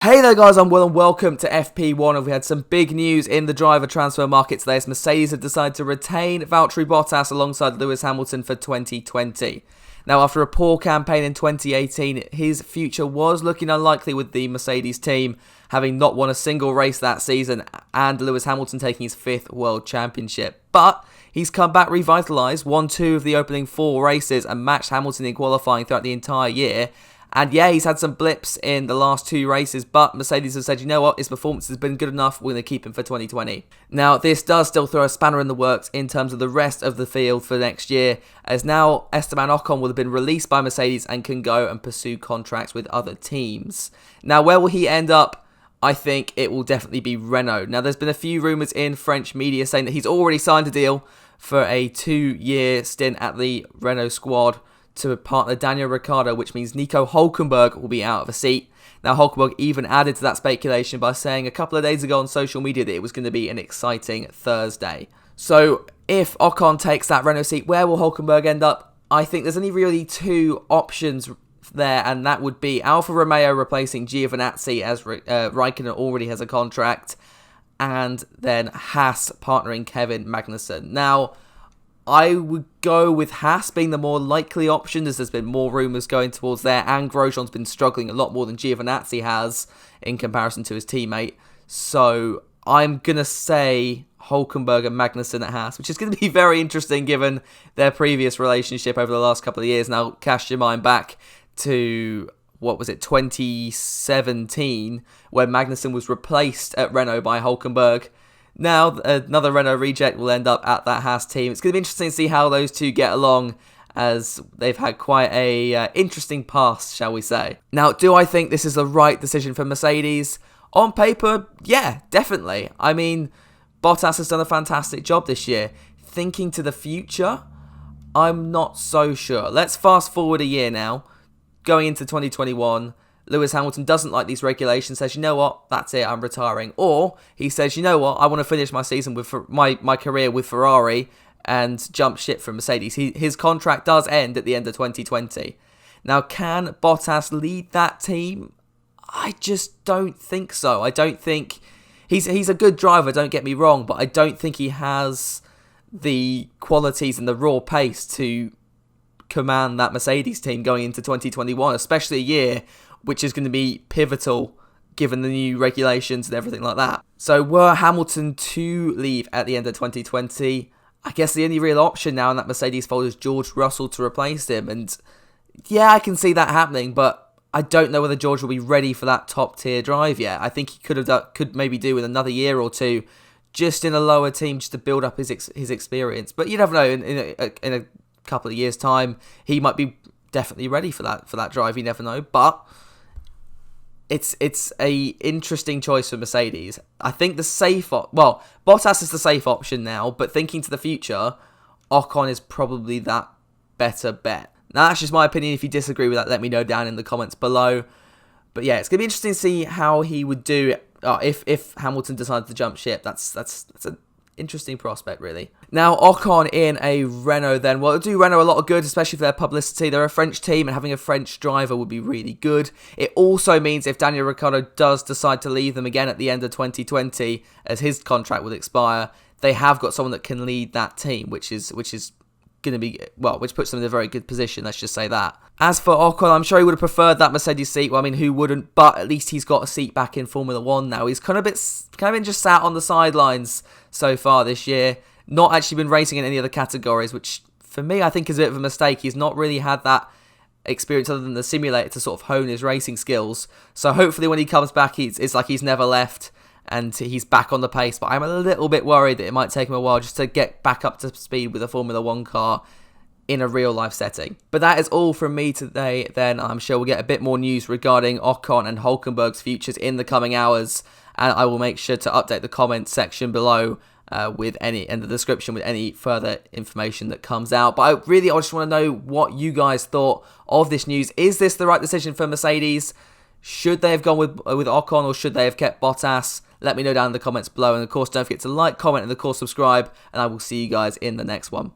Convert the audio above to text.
Hey there guys, I'm Will and welcome to FP1. We had some big news in the driver transfer market today as Mercedes have decided to retain Valtteri Bottas alongside Lewis Hamilton for 2020. Now, after a poor campaign in 2018, his future was looking unlikely with the Mercedes team, having not won a single race that season and Lewis Hamilton taking his 5th World Championship. But he's come back revitalised, won 2 of the opening 4 races and matched Hamilton in qualifying throughout the entire year. And yeah, he's had some blips in the last 2 races, but Mercedes have said, you know what, his performance has been good enough, we're going to keep him for 2020. Now, this does still throw a spanner in the works in terms of the rest of the field for next year, as now Esteban Ocon will have been released by Mercedes and can go and pursue contracts with other teams. Now, where will he end up? I think it will definitely be Renault. Now, there's been a few rumours in French media saying that he's already signed a deal for a 2-year stint at the Renault squad to partner Daniel Ricciardo, which means Nico Hulkenberg will be out of a seat. Now, Hulkenberg even added to that speculation by saying a couple of days ago on social media that it was going to be an exciting Thursday. So, if Ocon takes that Renault seat, where will Hulkenberg end up? I think there's only really 2 options there, and that would be Alfa Romeo replacing Giovinazzi, as Raikkonen already has a contract, and then Haas partnering Kevin Magnussen. Now, I would go with Haas being the more likely option, as there's been more rumours going towards there, and Grosjean's been struggling a lot more than Giovinazzi has in comparison to his teammate. So I'm going to say Hulkenberg and Magnussen at Haas, which is going to be very interesting given their previous relationship over the last couple of years. Now, cast your mind back to, 2017, when Magnussen was replaced at Renault by Hulkenberg. Now, another Renault reject will end up at that Haas team. It's going to be interesting to see how those two get along, as they've had quite a interesting past, shall we say. Now, do I think this is the right decision for Mercedes? On paper, yeah, definitely. I mean, Bottas has done a fantastic job this year. Thinking to the future, I'm not so sure. Let's fast forward a year now, going into 2021. Lewis Hamilton doesn't like these regulations, says, you know what, that's it, I'm retiring. Or he says, you know what, I want to finish my season with my career with Ferrari and jump ship from Mercedes. His contract does end at the end of 2020. Now, can Bottas lead that team? I just don't think so. I don't think... He's a good driver, don't get me wrong, but I don't think he has the qualities and the raw pace to command that Mercedes team going into 2021, especially a year which is going to be pivotal given the new regulations and everything like that. So were Hamilton to leave at the end of 2020, I guess the only real option now in that Mercedes fold is George Russell to replace him. And yeah, I can see that happening, but I don't know whether George will be ready for that top tier drive yet. I think he could maybe do with another year or 2 just in a lower team just to build up his experience. But you never know, in a couple of years' time, he might be definitely ready for that drive. You never know, but it's a interesting choice for Mercedes. I think the safe... Bottas is the safe option now, but thinking to the future, Ocon is probably that better bet. Now, that's just my opinion. If you disagree with that, let me know down in the comments below. But yeah, it's going to be interesting to see how he would do if Hamilton decided to jump ship. That's an interesting prospect, really. Now, Ocon in a Renault then. Well, it'll do Renault a lot of good, especially for their publicity. They're a French team, and having a French driver would be really good. It also means if Daniel Ricciardo does decide to leave them again at the end of 2020, as his contract will expire, they have got someone that can lead that team, which is going to be, which puts them in a very good position, let's just say that. As for Ocon, I'm sure he would have preferred that Mercedes seat. Well, I mean, who wouldn't? But at least he's got a seat back in Formula 1 now. He's kind of been just sat on the sidelines so far this year, not actually been racing in any other categories, which for me, I think is a bit of a mistake. He's not really had that experience other than the simulator to sort of hone his racing skills. So hopefully when he comes back, it's like he's never left and he's back on the pace. But I'm a little bit worried that it might take him a while just to get back up to speed with a Formula 1 car in a real-life setting. But that is all from me today then. I'm sure we'll get a bit more news regarding Ocon and Hulkenberg's futures in the coming hours, and I will make sure to update the comments section below with any in the description with any further information that comes out. But I just want to know what you guys thought of this news. Is this the right decision for Mercedes? Should they have gone with Ocon, or should they have kept Bottas? Let me know down in the comments below, and of course don't forget to like, comment, and of course subscribe, and I will see you guys in the next one.